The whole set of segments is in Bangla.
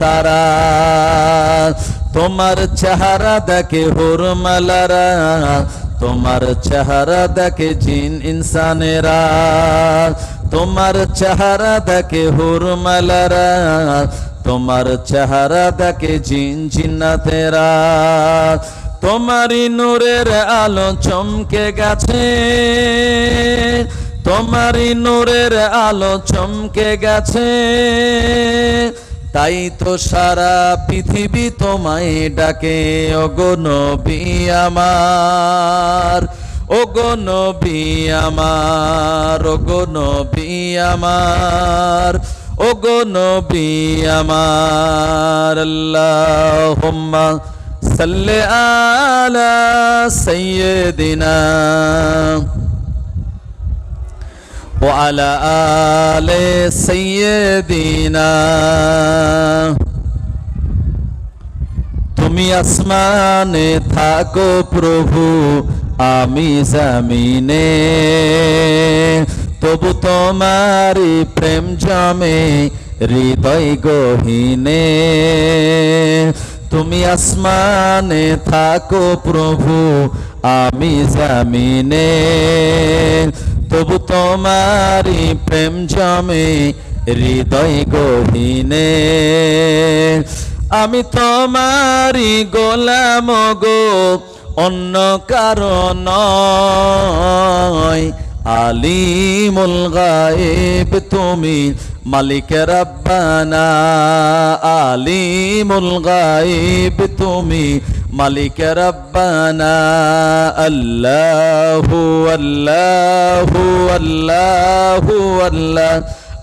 তারা, তোমার চেহারা দেখে হুরমালারা, তোমার চেহারা দেখে জিন ইনসানেরা, তোমার চেহারা দেখে হুরমালারা, তোমার চেহারা দেখে জিন জিন্নাতেরা। তোমারই নূরের আলো চমকে গেছে, তোমারই নূরের আলো চমকে গেছে, তাই তো সারা পৃথিবী তোমায় ডাকে। ওগো নবী আমার, ওগো নবী আমার, ওগো নবী আমার, ওগো নবী আমার। আল্লাহুম্মা সাল্লি আলা সাইয়্যিদিনা ওয়া আলা আলি সাইয়্যিদিনা। তুমি আসমানে থাকো প্রভু, আমি জমিনে, তবু তোমারি প্রেম জমে হৃদয় গহীনে। তুমি আসমানে থাকো প্রভু, আমি জমিনে, তবু তোমারি প্রেম জমে হৃদয় গহীনে। আমি তোমারি গোলাম গো, অন্য কারণ নয়। আলিমুল গায়েব তুমি মালিক রব্বানা, আলিমুল গায়েব তুমি মালিক রব্বানা। আল্লাহু আল্লাহু আল্লাহু আল্লাহ,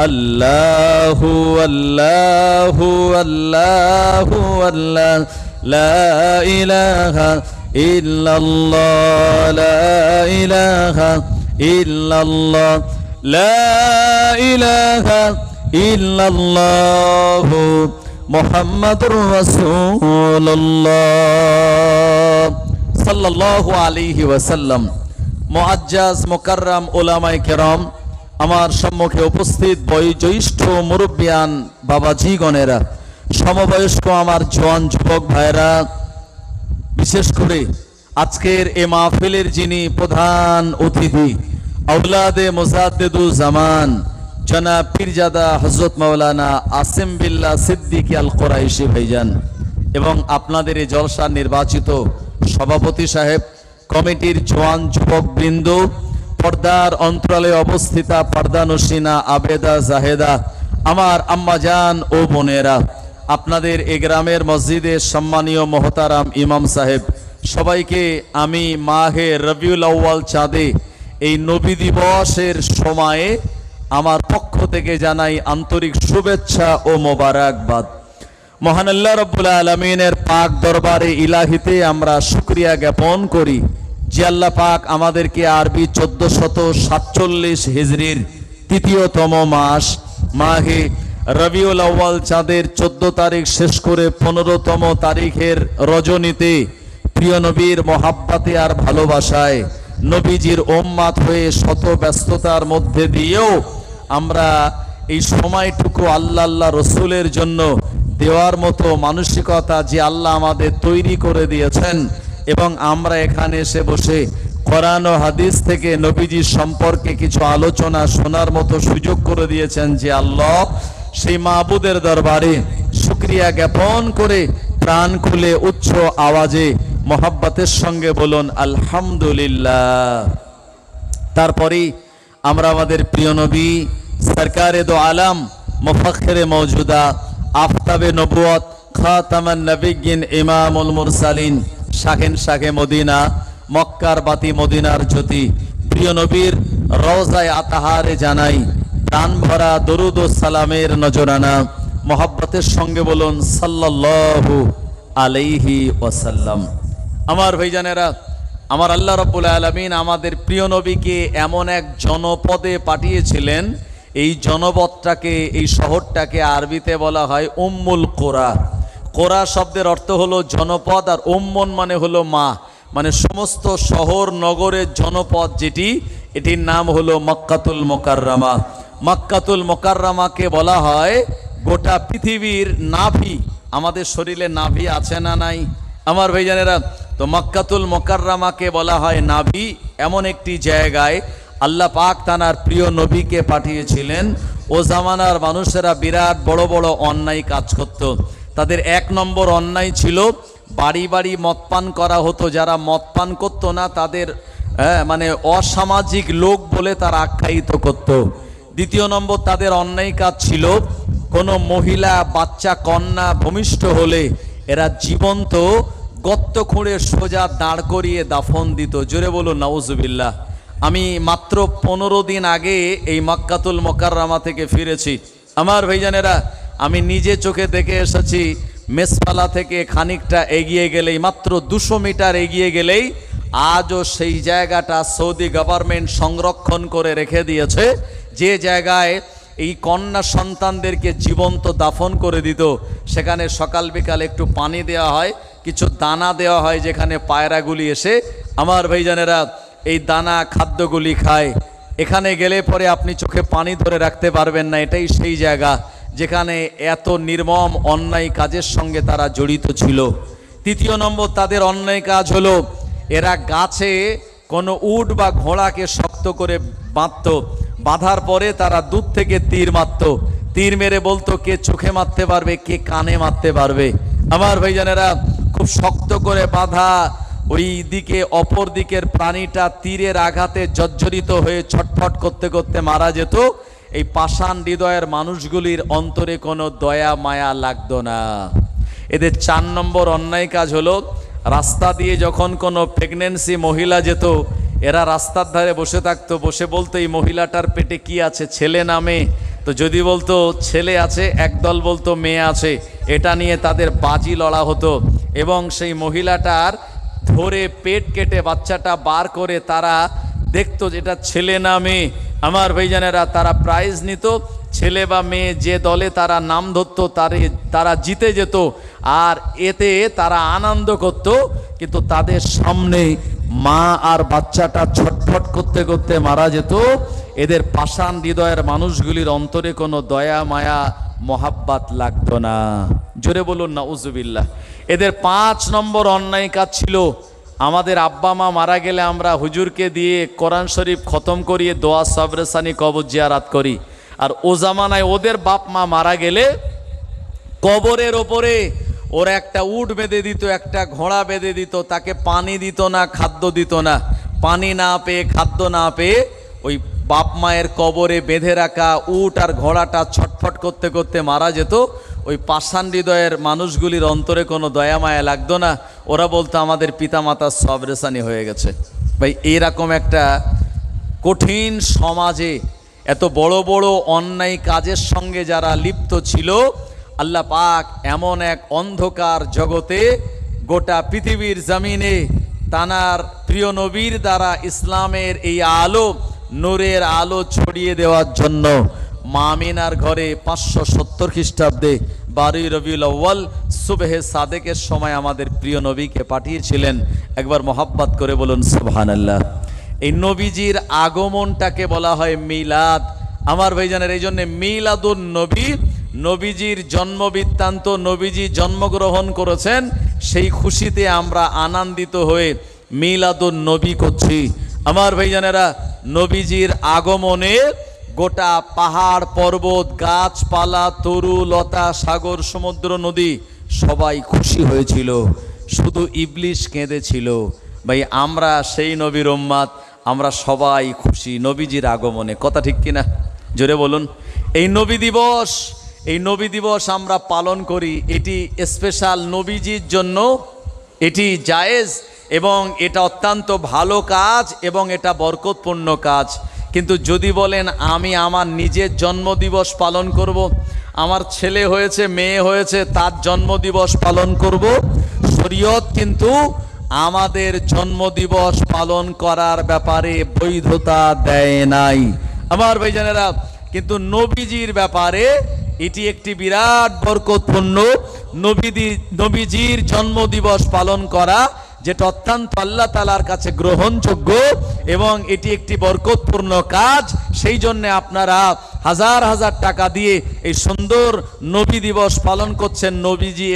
আল্লাহু আল্লাহু আল্লাহু আল্লাহ, লা ইলাহা ইল্লাল্লাহ, লা ইলাহা ইল্লাল্লাহ, লা ইলাহা ইল্লাল্লাহ, মুহাম্মাদুর রাসূলুল্লাহ সাল্লাল্লাহু আলাইহি ওয়াসাল্লাম। মুআজ্জাজ মুকাররম উলামায়ে কেরাম, আমার সম্মুখে উপস্থিত বয়োজ্যেষ্ঠ মুরব্বিয়ান বাবাজিগণেরা, সমবয়স্ক আমার জওয়ান যুবক ভাইরা, বিশেষ করে আজকের এ মাহফিলের যিনি প্রধান অতিথি, আওলাদে মুজাদ্দিদুল জামান জনাব পীরজাদা হযরত মাওলানা আসিম বিল্লাহ সিদ্দিকী আল কুরাইশি ভাইজান, এবং আপনাদের এই জলসার নির্বাচিত সভাপতি সাহেব, কমিটির জওয়ান যুবক বৃন্দ, পর্দার অন্তরালে অবস্থিতা পর্দানশীনা আবেদা জাহেদা, আমার আম্মাজান ও বোনেরা, আপনাদের এই গ্রামের মসজিদের সম্মানীয় মোহতারাম ইমাম সাহেব, সবাইকে আমি মাহে রবিউল আউয়াল চাঁদে এই নবী দিবসের সময়ে আমার পক্ষ থেকে জানাই আন্তরিক শুভেচ্ছা ও মোবারকবাদ। মহান আল্লাহ রাব্বুল আলামিনের পাক দরবারে ইলাহিতে আমরা শুকরিয়া জ্ঞাপন করি যে আল্লাহ পাক আমাদেরকে আরবি 1447 হিজরির তৃতীয়তম মাস মাহে রবিউল আউয়াল চাঁদের 14 তারিখ শেষ করে 15তম তারিখের রজনীতে প্রিয় নবীর মহাব্বতে আর ভালোবাসায় নবীজির উম্মত হয়ে শত ব্যস্ততার মধ্যে দিয়েও আমরা এই সময়টুকু আল্লাহ আল্লাহ রসুলের জন্য দেওয়ার মতো মানসিকতা যে আল্লাহ আমাদের তৈরি করে দিয়েছেন, এবং আমরা এখানে এসে বসে কোরআন ও হাদিস থেকে নবীজির সম্পর্কে কিছু আলোচনা শোনার মতো সুযোগ করে দিয়েছেন যে আল্লাহ, সেই মাবুদের দরবারে শুকরিয়া জ্ঞাপন করে প্রাণ খুলে উচ্চ আওয়াজে মোহাব্বতের সঙ্গে বলুন আলহামদুলিল্লাহ। তারপরে আমরা আমাদের প্রিয় নবী সরকারে দো আলম মুফাখখিরে মওজুদা আফতাবে নবুয়ত খাতামান নবিয়্যিন ইমামুল মুরসালিন শাহেন শাহে মদিনা মক্কার বাতি মদিনার জ্যোতি প্রিয় নবীর রওজায়ে আতাহারে জানাই প্রাণ ভরা দরুদ ও সালামের নজরানা মোহাব্বতের সঙ্গে বলুন সাল্লাল্লাহু আলাইহি ওয়াসাল্লাম। আমার ভাইজানেরা, আমার আল্লাহ রাব্বুল আলামিন আমাদের প্রিয় নবীকে এমন এক জনপদে পাঠিয়েছিলেন, এই জনপদটাকে, এই শহরটাকে আরবিতে বলা হয় উম্মুল কোরা। কোরা শব্দের অর্থ হলো জনপদ, আর উম্মন মানে হলো মা, মানে সমস্ত শহর নগরের জনপদ যেটি, এটির নাম হলো মক্কাতুল মুকাররমা। মক্কাতুল মুকাররমাকে বলা হয় গোটা পৃথিবীর নাভি, আমাদের শরীরে নাভি আছে না নাই আমার ভাইজানেরা? তো মক্কাতুল মুকাররমাকে বলা হয় নাভি। এমন একটি জায়গায় আল্লাহ পাক তানার প্রিয় নবীকে পাঠিয়েছিলেন। ও জামানার মানুষেরা বিরাট বড় বড় অন্যায় কাজ করত। তাদের এক নম্বর অন্যায় ছিল বাড়ি বাড়ি মদ পান করা হতো। যারা মদ পান করতো না তাদের মানে অসামাজিক লোক বলে তারা আখ্যায়িত করত। দ্বিতীয় নম্বর তাদের অন্যায় কাজ ছিল কোনো মহিলা বাচ্চা কন্যা ভূমিষ্ঠ হলে এরা জীবন্ত গর্ত খুঁড়ে সোজা দাঁড় করিয়ে দাফন দিত। জোরে বলুন নাউজুবিল্লাহ। আমি মাত্র 15 দিন আগে এই মক্কাতুল মুকাররমা থেকে ফিরেছি আমার ভাইজানেরা। আমি নিজে চোখে দেখে এসেছি। মেসফালা থেকে খানিকটা এগিয়ে গেলেই, মাত্র 200 মিটার এগিয়ে গেলেই আজও সেই জায়গাটা সৌদি গভর্নমেন্ট সংরক্ষণ করে রেখে দিয়েছে। যে জায়গায় এই কন্যা সন্তানদেরকে জীবন্ত দাফন করে দিত, সেখানে সকাল বিকাল একটু পানি দেওয়া হয়, কিছু দানা দেওয়া হয়, যেখানে পায়রাগুলি এসে আমার ভাইজানেরা এই দানা খাদ্যগুলি খায়। এখানে গেলে পরে আপনি চোখে পানি ধরে রাখতে পারবেন না। এটাই সেই জায়গা যেখানে এত নির্মম অন্যায় কাজের সঙ্গে তারা জড়িত ছিল। তৃতীয় নম্বর তাদের অন্যায় কাজ হলো এরা গাছে কোনো উট বা ঘোড়াকে শক্ত করে বাঁধত। বাঁধার পরে তারা দূর থেকে তীর মারত। তীর মেরে বলতো কে চোখে মারতে পারবে, কে কানে মারতে পারবে। আমার ভাইজানেরা খুব শক্ত করে বাঁধা ওই দিকে অপর দিকের প্রাণীটা তীরের আঘাতে জর্জরিত হয়ে ছটফট করতে করতে মারা যেত। এই পাষাণ হৃদয়ের মানুষগুলির অন্তরে কোনো দয়া মায়া লাগতো না। এদের 4 নম্বর অন্যায় কাজ হলো রাস্তা দিয়ে যখন কোনো প্রেগনেন্সি মহিলা যেত, এরা রাস্তার ধারে বসে থাকতো। বসে বলতো এই মহিলাটার পেটে কি আছে, ছেলে না মেয়ে? তো যদি বলতো ছেলে আছে, একদল বলতো মেয়ে আছে। এটা নিয়ে তাদের বাজি লড়া হতো এবং সেই মহিলাটার ধরে পেট কেটে বাচ্চাটা বার করে তারা দেখতো যেটা ছেলে না মেয়ে। আমার ভাইজানেরা তারা প্রাইজ নিত। ছেলে বা মেয়ে যে দলে তারা নাম ধরতো তারা জিতে যেত, আর এতে তারা আনন্দ করত। কিন্তু তাদের সামনে মা আর বাচ্চাটা ছটফট করতে করতে মারা যেত। এদের পাষাণ হৃদয়ের মানুষগুলির অন্তরে কোনো দয়া মায়া মোহাব্বত লাগতো না। জোরে বলুন নাউজুবিল্লাহ। এদের 5 নম্বর অন্যায় কাজ ছিল আমাদের আব্বা মা মারা গেলে আমরা হুজুরকে দিয়ে কোরআন শরীফ খতম করিয়ে দোয়া সবরেসানি কবর জিয়ারাত করি। আর ও জামানায় ওদের বাপ মা মারা গেলে কবরের ওপরে ওরা একটা উট বেঁধে দিত, একটা ঘোড়া বেঁধে দিত। তাকে পানি দিত না, খাদ্য দিত না। পানি না পেয়ে, খাদ্য না পেয়ে ওই বাপ মায়ের কবরে বেঁধে রাখা উট আর ঘোড়াটা ছটফট করতে করতে মারা যেত। ওই পাষাণ হৃদয়ের মানুষগুলির অন্তরে কোনো দয়া মায়া লাগতো না। ওরা বলতো আমাদের পিতামাতার সবরেসানি হয়ে গেছে। ভাই এইরকম একটা কঠিন সমাজে এত বড় বড় অন্যায় কাজের সঙ্গে যারা লিপ্ত ছিল, আল্লাহ পাক এমন এক অন্ধকার জগতে গোটা পৃথিবীর জমিনে তানার প্রিয় নবীর দ্বারা ইসলামের এই আলো, নূরের আলো ছড়িয়ে দেওয়ার জন্য মা আমিনার ঘরে 570 খ্রিস্টাব্দে 12 রবিউল আউয়াল সুবহে সাদেকের সময় আমাদের প্রিয় নবীকে পাঠিয়েছিলেন। একবার মোহাব্বত করে বলুন সুবহানাল্লাহ। এই নবীজির আগমনটাকে বলা হয় মিলাদ। আমার ভাইজানের এই জন্য মিলাদুন নবী, নবীজির জন্ম বৃত্তান্ত, নবীজি জন্মগ্রহণ করেছেন, সেই খুশিতে আমরা আনন্দিত হয়ে মিলাদুন নবী করছি। আমার ভাইজানেরা নবীজির আগমনে গোটা পাহাড় পর্বত গাছপালা তরু লতা সাগর সমুদ্র নদী সবাই খুশি হয়েছিল, শুধু ইবলিশ কেঁদেছিল। ভাই আমরা সেই নবীর উম্মাত, আমরা সবাই খুশি নবীজির আগমনে। কথা ঠিক কিনা? জোরে বলুন। এই নবী দিবস আমরা পালন করি। এটি স্পেশাল নবীজির জন্য, এটি জায়েজ এবং এটা অত্যন্ত ভালো কাজ এবং এটা বরকতপূর্ণ কাজ। কিন্তু যদি বলেন আমি আমার নিজের জন্মদিবস পালন করব, আমার ছেলে হয়েছে মেয়ে হয়েছে তার জন্মদিবস পালন করব, শরীয়ত কিন্তু আমাদের জন্মদিবস পালন করার ব্যাপারে বৈধতা দেয় নাই আমার ভাইজানেরা। কিন্তু নবীজির ব্যাপারে এটি একটি বিরাট বরকতপূর্ণ। নবীজির জন্মদিবস পালন করা যেটা অত্যন্ত আল্লাহ তাআলার কাছে গ্রহণযোগ্য এবং এটি একটি বরকতপূর্ণ কাজ। সেই জন্য আপনারা হাজার হাজার টাকা দিয়ে এই সুন্দর নবী দিবস পালন করছেন। নবীজি